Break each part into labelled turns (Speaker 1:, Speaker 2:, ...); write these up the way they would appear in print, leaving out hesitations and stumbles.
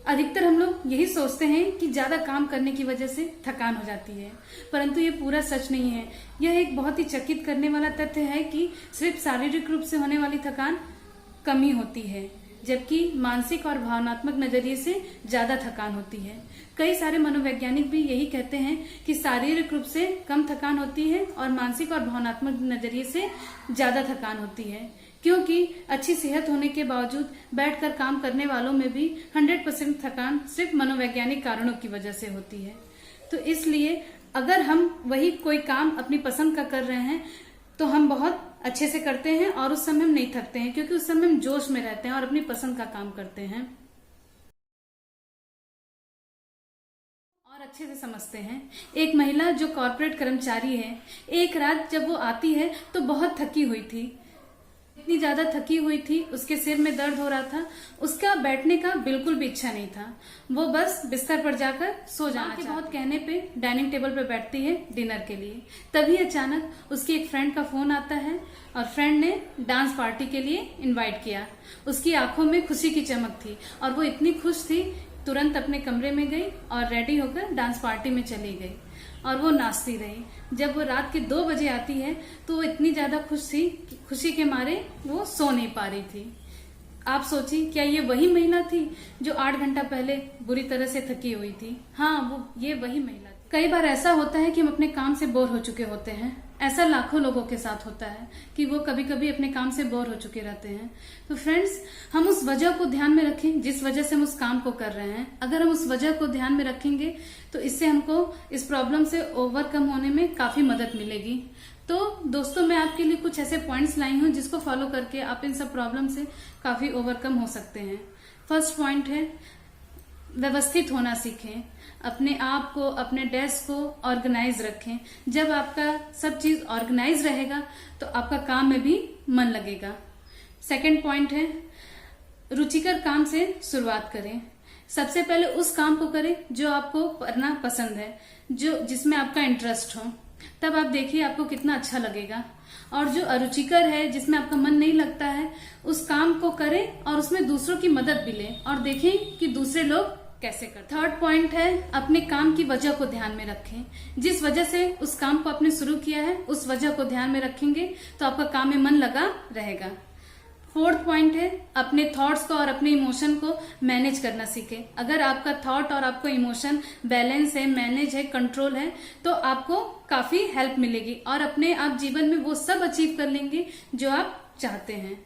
Speaker 1: अधिकतर हम लोग यही सोचते हैं कि ज्यादा काम करने की वजह से थकान हो जाती है, परंतु ये पूरा सच नहीं है। यह एक बहुत ही चकित करने वाला तथ्य है कि सिर्फ शारीरिक रूप से होने वाली थकान कम ही होती है, जबकि मानसिक और भावनात्मक नजरिए से ज्यादा थकान होती है। कई सारे मनोवैज्ञानिक भी यही कहते हैं कि शारीरिक रूप से कम थकान होती है और मानसिक और भावनात्मक नजरिए से ज्यादा थकान होती है, क्योंकि अच्छी सेहत होने के बावजूद बैठकर काम करने वालों में भी 100% थकान सिर्फ मनोवैज्ञानिक कारणों की वजह से होती है। तो इसलिए अगर हम वही कोई काम अपनी पसंद का कर रहे हैं तो हम बहुत अच्छे से करते हैं और उस समय हम नहीं थकते हैं, क्योंकि उस समय हम जोश में रहते हैं और अपनी पसंद का काम करते हैं और अच्छे से समझते हैं। एक महिला जो कॉर्पोरेट कर्मचारी है, एक रात जब वो आती है तो बहुत थकी हुई थी, इतनी ज्यादा थकी हुई थी, उसके सिर में दर्द हो रहा था, उसका बैठने का बिल्कुल भी इच्छा नहीं था। वो बस बिस्तर पर जाकर सो जाना चाहती। बहुत कहने पे डाइनिंग टेबल पर बैठती है डिनर के लिए। तभी अचानक उसकी एक फ्रेंड का फोन आता है और फ्रेंड ने डांस पार्टी के लिए इनवाइट किया। उसकी आंखों में खुशी की चमक थी और वो इतनी खुश थी, तुरंत अपने कमरे में गई और रेडी होकर डांस पार्टी में चली गई और वो नाचती रही। जब वो रात के 2 बजे आती है तो वो इतनी ज्यादा खुश थी, खुशी के मारे वो सो नहीं पा रही थी। आप सोचिए, क्या ये वही महिला थी जो 8 घंटा पहले बुरी तरह से थकी हुई थी? हाँ, ये वही महिला थी। कई बार ऐसा होता है कि हम अपने काम से बोर हो चुके होते हैं। ऐसा लाखों लोगों के साथ होता है कि वो कभी कभी अपने काम से बोर हो चुके रहते हैं। तो फ्रेंड्स, हम उस वजह को ध्यान में रखें जिस वजह से हम उस काम को कर रहे हैं। अगर हम उस वजह को ध्यान में रखेंगे तो इससे हमको इस प्रॉब्लम से ओवरकम होने में काफी मदद मिलेगी। तो दोस्तों, मैं आपके लिए कुछ ऐसे पॉइंट्स लाई हूं जिसको फॉलो करके आप इन सब प्रॉब्लम से काफी ओवरकम हो सकते हैं। फर्स्ट पॉइंट है, व्यवस्थित होना सीखें। अपने आप को, अपने डेस्क को ऑर्गेनाइज रखें। जब आपका सब चीज ऑर्गेनाइज रहेगा तो आपका काम में भी मन लगेगा। सेकंड पॉइंट है, रुचिकर काम से शुरुआत करें। सबसे पहले उस काम को करें जो आपको करना पसंद है, जिसमें आपका इंटरेस्ट हो। तब आप देखिए आपको कितना अच्छा लगेगा। और जो अरुचिकर है, जिसमें आपका मन नहीं लगता है, उस काम को करें और उसमें दूसरों की मदद भी लें और देखें कि दूसरे लोग कैसे करते हैं। थर्ड पॉइंट है, अपने काम की वजह को ध्यान में रखें। जिस वजह से उस काम को आपने शुरू किया है, उस वजह को ध्यान में रखेंगे तो आपका काम में मन लगा रहेगा। फोर्थ पॉइंट है, अपने थॉट्स को और अपने इमोशन को मैनेज करना सीखें। अगर आपका थॉट और आपका इमोशन बैलेंस है, मैनेज है, कंट्रोल है, तो आपको काफी हेल्प मिलेगी और अपने आप जीवन में वो सब अचीव कर लेंगे जो आप चाहते हैं।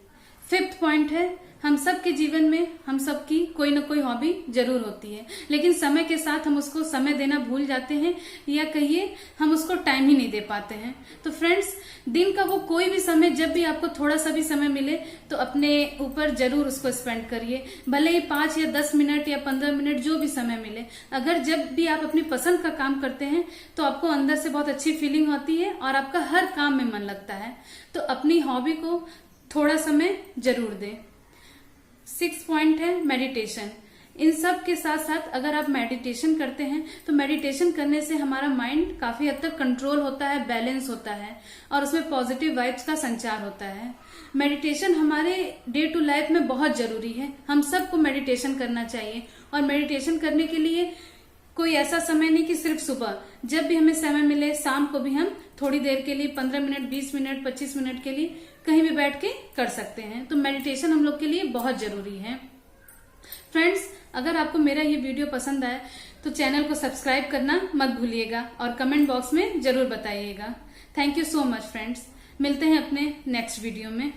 Speaker 1: फिफ्थ पॉइंट है, हम सब के जीवन में हम सब की कोई ना कोई हॉबी जरूर होती है, लेकिन समय के साथ हम उसको समय देना भूल जाते हैं या कहिए हम उसको टाइम ही नहीं दे पाते हैं। तो फ्रेंड्स, दिन का वो कोई भी समय, जब भी आपको थोड़ा सा भी समय मिले तो अपने ऊपर जरूर उसको स्पेंड करिए। भले ही 5 या 10 मिनट या 15 मिनट जो भी समय मिले। अगर जब भी आप अपनी पसंद का काम करते हैं तो आपको अंदर से बहुत अच्छी फीलिंग होती है और आपका हर काम में मन लगता है। तो अपनी हॉबी को थोड़ा समय जरूर दें। 6 पॉइंट है, मेडिटेशन। इन सब के साथ साथ अगर आप मेडिटेशन करते हैं तो मेडिटेशन करने से हमारा माइंड काफी हद तक कंट्रोल होता है, बैलेंस होता है और उसमें पॉजिटिव वाइब्स का संचार होता है। मेडिटेशन हमारे डे टू लाइफ में बहुत जरूरी है। हम सबको मेडिटेशन करना चाहिए और मेडिटेशन करने के लिए कोई ऐसा समय नहीं कि सिर्फ सुबह, जब भी हमें समय मिले, शाम को भी हम थोड़ी देर के लिए 15 मिनट, 20 मिनट, 25 मिनट के लिए कहीं भी बैठ के कर सकते हैं। तो मेडिटेशन हम लोग के लिए बहुत जरूरी है। फ्रेंड्स, अगर आपको मेरा ये वीडियो पसंद आया तो चैनल को सब्सक्राइब करना मत भूलिएगा और कमेंट बॉक्स में जरूर बताइएगा। Thank you so much friends. मिलते हैं अपने नेक्स्ट वीडियो में।